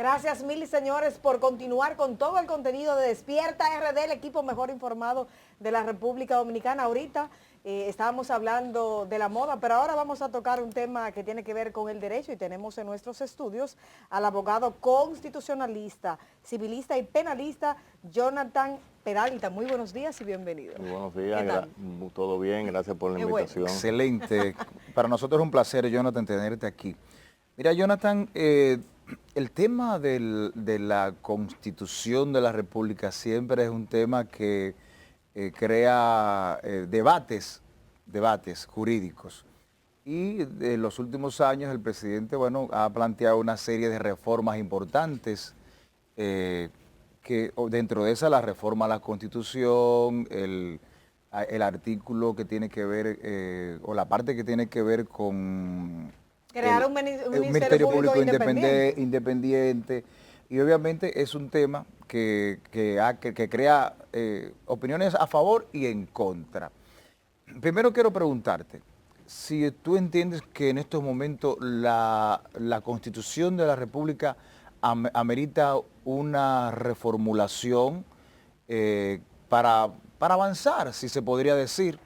Gracias mil, señores, por continuar con todo el contenido de Despierta RD, el equipo mejor informado de la República Dominicana. Ahorita estábamos hablando de la moda, pero ahora vamos a tocar un tema que tiene que ver con el derecho y tenemos en nuestros estudios al abogado constitucionalista, civilista y penalista Jonathan Peralta. Muy buenos días y bienvenido. Muy buenos días, todo bien, gracias por la invitación. Bueno. Excelente, para nosotros es un placer, Jonathan, tenerte aquí. Mira, Jonathan, el tema de la Constitución de la República siempre es un tema que crea debates jurídicos. Y en los últimos años el presidente, ha planteado una serie de reformas importantes, que dentro de esa la reforma a la Constitución, el artículo que tiene que ver, o la parte que tiene que ver con crear un ministerio público independiente, y obviamente es un tema que crea opiniones a favor y en contra. Primero quiero preguntarte, si tú entiendes que en estos momentos la Constitución de la República amerita una reformulación para avanzar, si se podría decir.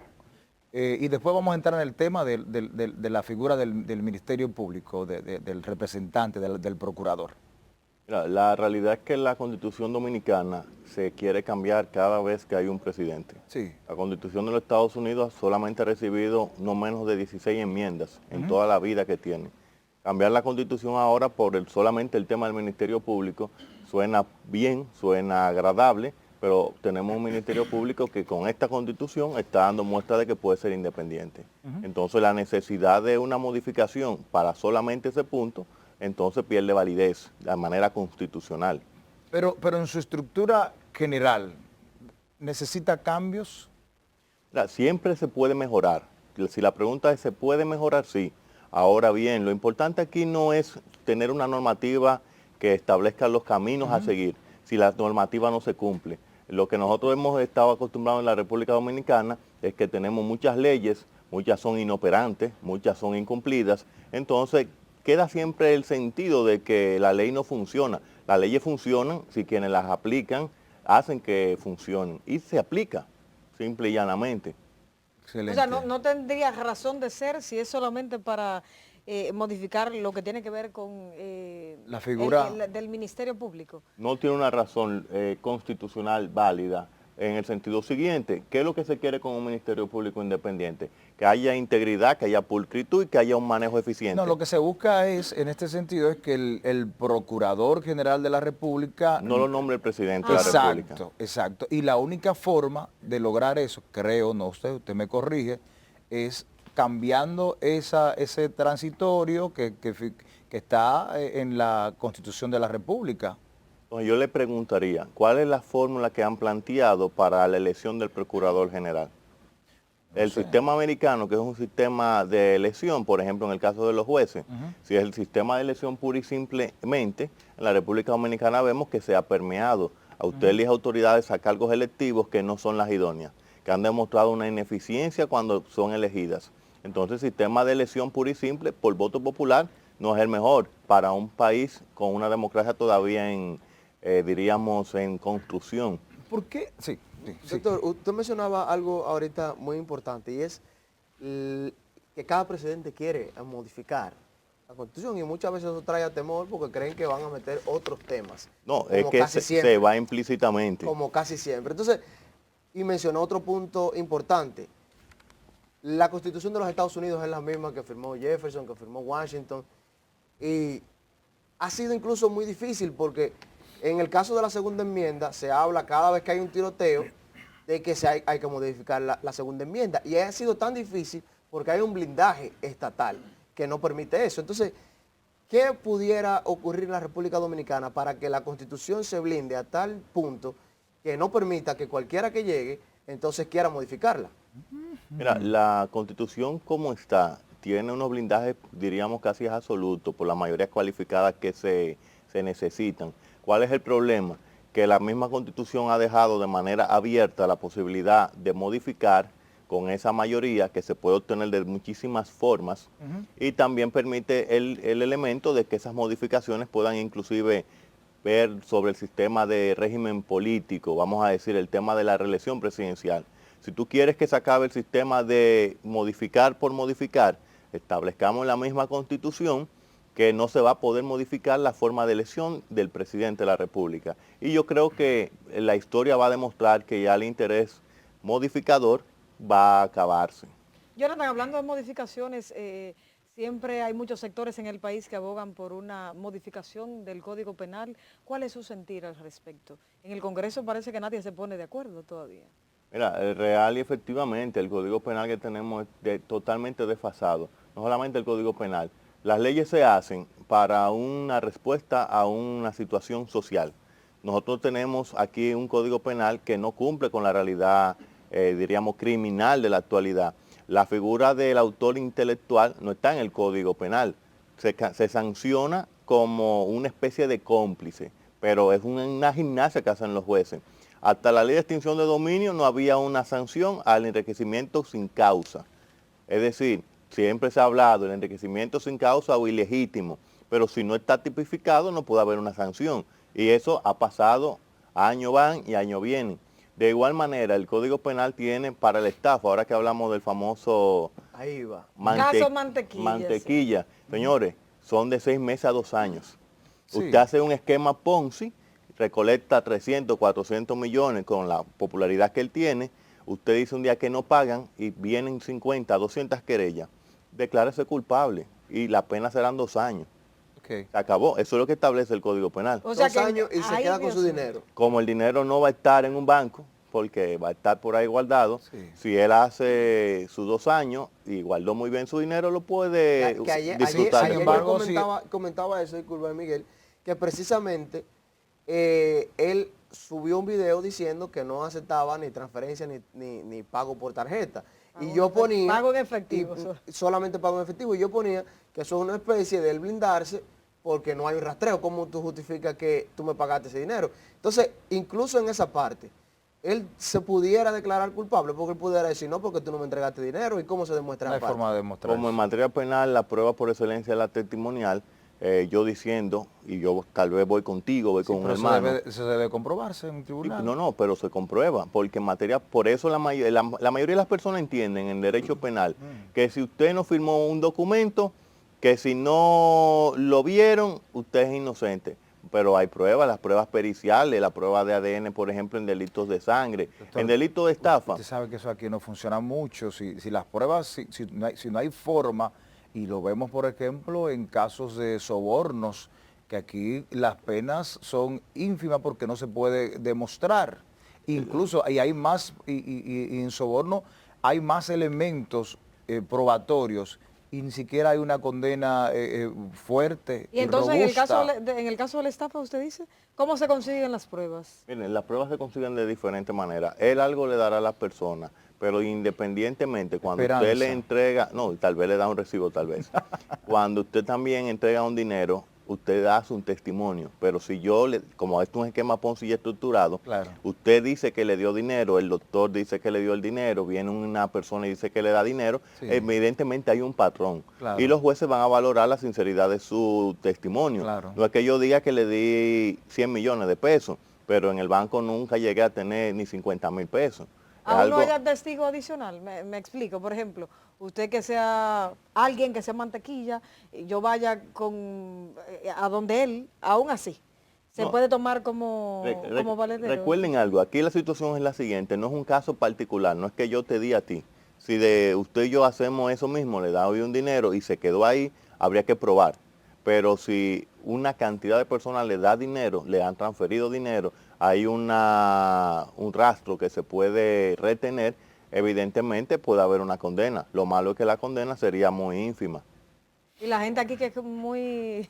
Y después vamos a entrar en el tema de la figura del Ministerio Público, del representante, del procurador. Mira, la realidad es que la Constitución Dominicana se quiere cambiar cada vez que hay un presidente. Sí. La Constitución de los Estados Unidos solamente ha recibido no menos de 16 enmiendas en toda la vida que tiene. Cambiar la Constitución ahora por solamente el tema del Ministerio Público suena bien, suena agradable, pero tenemos un Ministerio Público que con esta Constitución está dando muestra de que puede ser independiente. Entonces la necesidad de una modificación para solamente ese punto, entonces pierde validez de manera constitucional. Pero en su estructura general, ¿necesita cambios? Siempre se puede mejorar. Si la pregunta es, ¿se puede mejorar? Sí. Ahora bien, lo importante aquí no es tener una normativa que establezca los caminos a seguir, si la normativa no se cumple. Lo que nosotros hemos estado acostumbrados en la República Dominicana es que tenemos muchas leyes, muchas son inoperantes, muchas son incumplidas, entonces queda siempre el sentido de que la ley no funciona. Las leyes funcionan si quienes las aplican hacen que funcionen y se aplica, simple y llanamente. Excelente. O sea, no tendría razón de ser si es solamente para modificar lo que tiene que ver con la figura del Ministerio Público. No tiene una razón constitucional válida en el sentido siguiente. ¿Qué es lo que se quiere con un Ministerio Público independiente? Que haya integridad, que haya pulcritud y que haya un manejo eficiente. No, lo que se busca es, en este sentido, es que el Procurador General de la República no lo nombre el presidente de la República. Exacto. Y la única forma de lograr eso, creo, no usted me corrige, es cambiando ese transitorio que está en la Constitución de la República. Entonces yo le preguntaría, ¿cuál es la fórmula que han planteado para la elección del Procurador General? El sistema americano, que es un sistema de elección, por ejemplo, en el caso de los jueces, si es el sistema de elección pura y simplemente, en la República Dominicana vemos que se ha permeado. A usted elige autoridades a cargos electivos que no son las idóneas, que han demostrado una ineficiencia cuando son elegidas. Entonces, el sistema de elección pura y simple, por voto popular, no es el mejor para un país con una democracia todavía diríamos, en construcción. ¿Por qué? Sí. Doctor, usted mencionaba algo ahorita muy importante y es que cada presidente quiere modificar la Constitución y muchas veces eso trae a temor porque creen que van a meter otros temas. No, es que se va implícitamente. Como casi siempre. Entonces, y mencionó otro punto importante. La Constitución de los Estados Unidos es la misma que firmó Jefferson, que firmó Washington, y ha sido incluso muy difícil porque en el caso de la segunda enmienda se habla cada vez que hay un tiroteo de que hay que modificar la segunda enmienda, y ha sido tan difícil porque hay un blindaje estatal que no permite eso. Entonces, ¿qué pudiera ocurrir en la República Dominicana para que la Constitución se blinde a tal punto que no permita que cualquiera que llegue entonces quiera modificarla? Mira, la Constitución como está, tiene unos blindajes, diríamos casi absolutos, por la mayoría cualificada que se necesitan. ¿Cuál es el problema? Que la misma Constitución ha dejado de manera abierta la posibilidad de modificar con esa mayoría que se puede obtener de muchísimas formas y también permite el elemento de que esas modificaciones puedan inclusive ver sobre el sistema de régimen político, vamos a decir, el tema de la reelección presidencial. Si tú quieres que se acabe el sistema de modificar por modificar, establezcamos en la misma Constitución que no se va a poder modificar la forma de elección del presidente de la República. Y yo creo que la historia va a demostrar que ya el interés modificador va a acabarse. Jonathan, hablando de modificaciones, siempre hay muchos sectores en el país que abogan por una modificación del Código Penal. ¿Cuál es su sentir al respecto? En el Congreso parece que nadie se pone de acuerdo todavía. Mira, real y efectivamente el Código Penal que tenemos es totalmente desfasado. No solamente el Código Penal. Las leyes se hacen para una respuesta a una situación social. Nosotros tenemos aquí un Código Penal que no cumple con la realidad, diríamos, criminal de la actualidad. La figura del autor intelectual no está en el Código Penal. Se sanciona como una especie de cómplice, pero es una gimnasia que hacen los jueces. Hasta la ley de extinción de dominio no había una sanción al enriquecimiento sin causa. Es decir, siempre se ha hablado del enriquecimiento sin causa o ilegítimo, pero si no está tipificado no puede haber una sanción. Y eso ha pasado, año van y año vienen. De igual manera, el Código Penal tiene para el estafa, ahora que hablamos del famoso Ahí va. Caso Mantequilla. mantequilla. Señores, son de 6 meses a 2 años. Sí. Usted hace un esquema Ponzi, recolecta 300, 400 millones con la popularidad que él tiene, usted dice un día que no pagan y vienen 50, 200 querellas, declárese culpable y la pena serán 2 años. Okay. Se acabó, eso es lo que establece el Código Penal. O sea 2 años y se ay, queda con Dios su mío. dinero. Como el dinero no va a estar en un banco, porque va a estar por ahí guardado, Sí. si él hace sus 2 años y guardó muy bien su dinero, lo puede Que ayer, disfrutar. sin ayer embargo, yo comentaba eso, disculpa Miguel, que precisamente él subió un video diciendo que no aceptaba ni transferencia ni pago por tarjeta. Y yo ponía... Pago en efectivo. Solamente pago en efectivo. Y yo ponía que eso es una especie de él blindarse porque no hay un rastreo. ¿Cómo tú justificas que tú me pagaste ese dinero? Entonces, incluso en esa parte, él se pudiera declarar culpable porque él pudiera decir, no, porque tú no me entregaste dinero. ¿Y cómo se demuestra No hay esa parte? forma de demostrar Como en eso. materia penal, la prueba por excelencia es la testimonial, yo diciendo, y yo tal vez voy contigo, voy Sí, con un pero hermano. eso debe comprobarse en un Sí, tribunal. no, pero se comprueba, porque en materia, por eso la mayoría de las personas entienden en derecho penal que si usted no firmó un documento, que si no lo vieron, usted es inocente. Pero hay pruebas, las pruebas periciales, la prueba de ADN, por ejemplo, en delitos de sangre, Doctor, en delitos de estafa. Usted sabe que eso aquí no funciona mucho. Si las pruebas, si no hay forma, y lo vemos, por ejemplo, en casos de sobornos, que aquí las penas son ínfimas porque no se puede demostrar. Incluso y hay más, y en soborno hay más elementos probatorios y ni siquiera hay una condena fuerte Y entonces robusta. en el caso de la estafa, usted dice, ¿cómo se consiguen las pruebas? Miren, las pruebas se consiguen de diferentes maneras. Él algo le dará a la persona, pero independientemente, cuando usted le Esperanza. entrega, no, tal vez le da un recibo, tal vez. Cuando usted también entrega un dinero, usted da un testimonio. Pero si yo, como esto es un esquema Ponzi ya estructurado, Claro. usted dice que le dio dinero, el doctor dice que le dio el dinero, viene una persona y dice que le da dinero, Sí. evidentemente hay un patrón. Claro. Y los jueces van a valorar la sinceridad de su testimonio. Claro. No es que yo diga que le di 100 millones de pesos, pero en el banco nunca llegué a tener ni 50,000 pesos. Es Aún no algo- haya testigo adicional, me explico. Por ejemplo, usted que sea alguien que sea mantequilla, y yo vaya a donde él, aún así, se No. puede tomar como valedero. Recuerden algo, aquí la situación es la siguiente, no es un caso particular, no es que yo te di a ti. Si de usted y yo hacemos eso mismo, le da hoy un dinero y se quedó ahí, habría que probar. Pero si una cantidad de personas le da dinero, le han transferido dinero, hay un rastro que se puede retener, evidentemente puede haber una condena. Lo malo es que la condena sería muy ínfima. Y la gente aquí que es muy...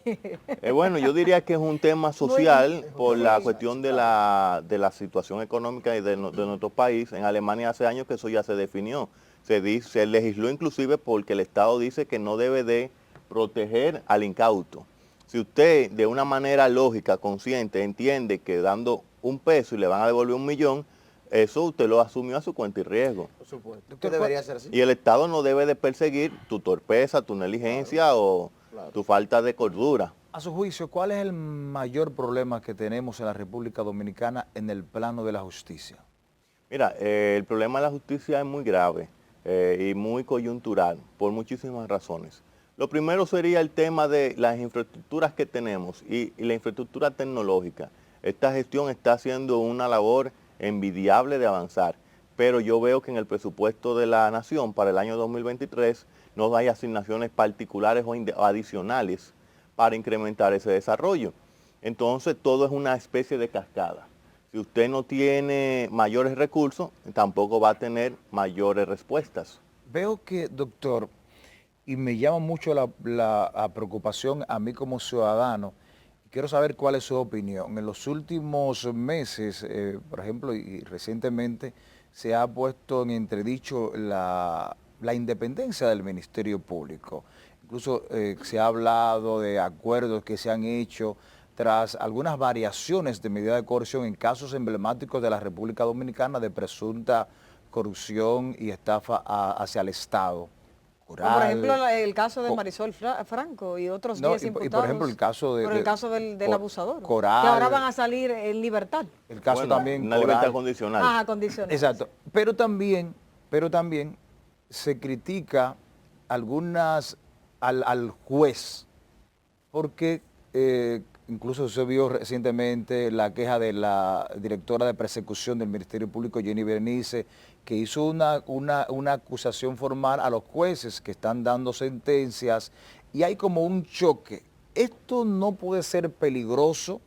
Bueno, yo diría que es un tema social por la sí. cuestión de la situación económica de nuestro país. En Alemania hace años que eso ya se definió. Se legisló inclusive porque el Estado dice que no debe de proteger al incauto. Si usted de una manera lógica, consciente, entiende que dando 1 peso y le van a devolver 1 millón, eso usted lo asumió a su cuenta y riesgo. Por supuesto. Doctor, Que debería ser así. Y el Estado no debe de perseguir tu torpeza, tu negligencia o claro. tu falta de cordura. A su juicio, ¿cuál es el mayor problema que tenemos en la República Dominicana en el plano de la justicia? Mira, el problema de la justicia es muy grave y muy coyuntural por muchísimas razones. Lo primero sería el tema de las infraestructuras que tenemos y la infraestructura tecnológica. Esta gestión está haciendo una labor envidiable de avanzar, pero yo veo que en el presupuesto de la Nación para el año 2023 no hay asignaciones particulares o adicionales para incrementar ese desarrollo. Entonces todo es una especie de cascada. Si usted no tiene mayores recursos, tampoco va a tener mayores respuestas. Veo que, doctor, y me llama mucho la preocupación a mí como ciudadano, quiero saber cuál es su opinión. En los últimos meses, por ejemplo, y recientemente, se ha puesto en entredicho la independencia del Ministerio Público. Incluso se ha hablado de acuerdos que se han hecho tras algunas variaciones de medida de coerción en casos emblemáticos de la República Dominicana de presunta corrupción y estafa hacia el Estado. Como por ejemplo el caso de Marisol Franco y otros 10 imputados. Y por ejemplo el caso por el caso del abusador, Coral, que ahora van a salir en libertad. El caso también una libertad condicional. Ajá, condicional. Exacto. Pero también se critica al juez, porque incluso se vio recientemente la queja de la directora de persecución del Ministerio Público, Jenny Berenice, que hizo una acusación formal a los jueces que están dando sentencias, y hay como un choque. ¿Esto no puede ser peligroso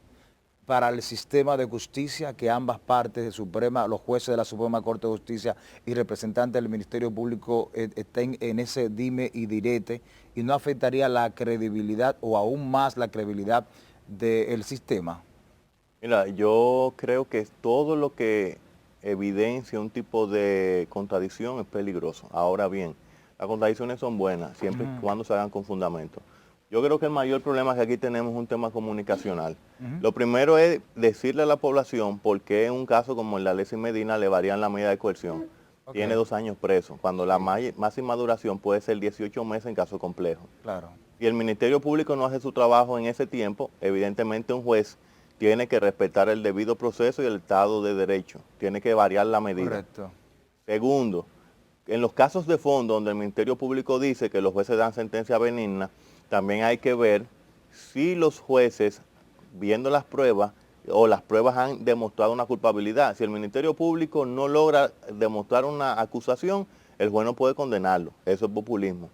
para el sistema de justicia, que ambas partes de Suprema, los jueces de la Suprema Corte de Justicia y representantes del Ministerio Público estén en ese dime y direte, y no afectaría la credibilidad o aún más la credibilidad del sistema? Mira, yo creo que todo lo que evidencia un tipo de contradicción es peligroso. Ahora bien, las contradicciones son buenas siempre y cuando se hagan con fundamento. Yo creo que el mayor problema que aquí tenemos es un tema comunicacional. Lo primero es decirle a la población por qué en un caso como el de Alexis Medina le varían la medida de coerción. Tiene 2 años preso, cuando la máxima duración puede ser 18 meses en caso complejo. Claro. Y el Ministerio Público no hace su trabajo en ese tiempo, evidentemente un juez tiene que respetar el debido proceso y el Estado de Derecho. Tiene que variar la medida. Correcto. Segundo, en los casos de fondo donde el Ministerio Público dice que los jueces dan sentencia benigna, también hay que ver si los jueces, viendo las pruebas, o las pruebas han demostrado una culpabilidad. Si el Ministerio Público no logra demostrar una acusación, el juez no puede condenarlo. Eso es populismo.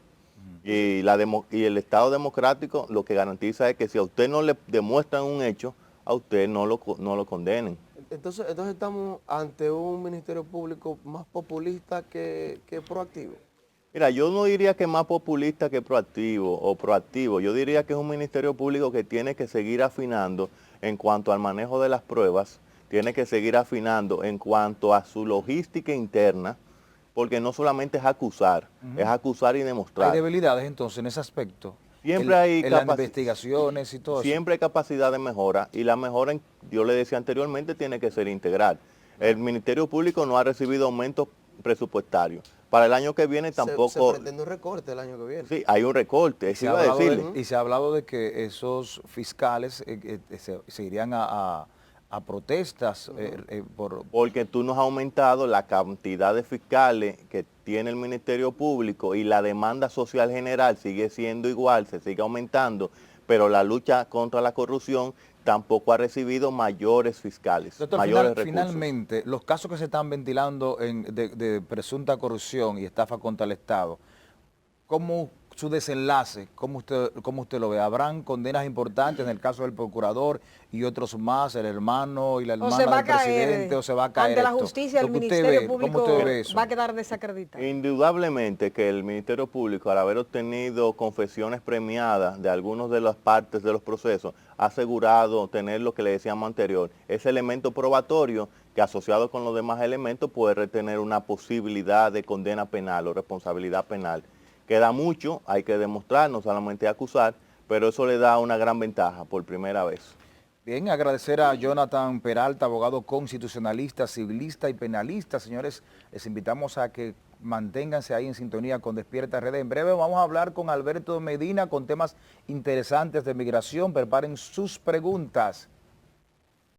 Y el Estado democrático lo que garantiza es que si a usted no le demuestran un hecho, a usted no lo condenen. Entonces estamos ante un Ministerio Público más populista que proactivo. Mira, yo no diría que más populista que proactivo o proactivo. Yo diría que es un Ministerio Público que tiene que seguir afinando en cuanto al manejo de las pruebas, tiene que seguir afinando en cuanto a su logística interna, porque no solamente es acusar y demostrar. ¿Hay debilidades entonces en ese aspecto? Siempre hay en las investigaciones y todo eso. Siempre hay capacidad de mejora, y la mejora, yo le decía anteriormente, tiene que ser integral. El Ministerio Público no ha recibido aumentos presupuestarios. Para el año que viene tampoco... Se pretende un recorte el año que viene. Sí, hay un recorte, Y se ha hablado de que esos fiscales se irían a protestas porque tú no has aumentado la cantidad de fiscales que tiene el Ministerio Público, y la demanda social general sigue siendo igual, se sigue aumentando, pero la lucha contra la corrupción tampoco ha recibido mayores fiscales, Doctor, mayores recursos. Finalmente, los casos que se están ventilando de presunta corrupción y estafa contra el Estado, ¿cómo su desenlace, cómo usted lo ve? ¿Habrán condenas importantes en el caso del procurador y otros más, el hermano y la hermana del presidente, o se va a caer ante la justicia, el Ministerio Público va a quedar desacreditado? Indudablemente que el Ministerio Público, al haber obtenido confesiones premiadas de algunas de las partes de los procesos, ha asegurado tener lo que le decíamos anterior, ese elemento probatorio que, asociado con los demás elementos, puede retener una posibilidad de condena penal o responsabilidad penal. Queda mucho, hay que demostrar, no solamente acusar, pero eso le da una gran ventaja por primera vez. Bien, agradecer a Jonathan Peralta, abogado constitucionalista, civilista y penalista. Señores, les invitamos a que manténganse ahí en sintonía con Despierta RD. En breve vamos a hablar con Alberto Medina con temas interesantes de migración. Preparen sus preguntas.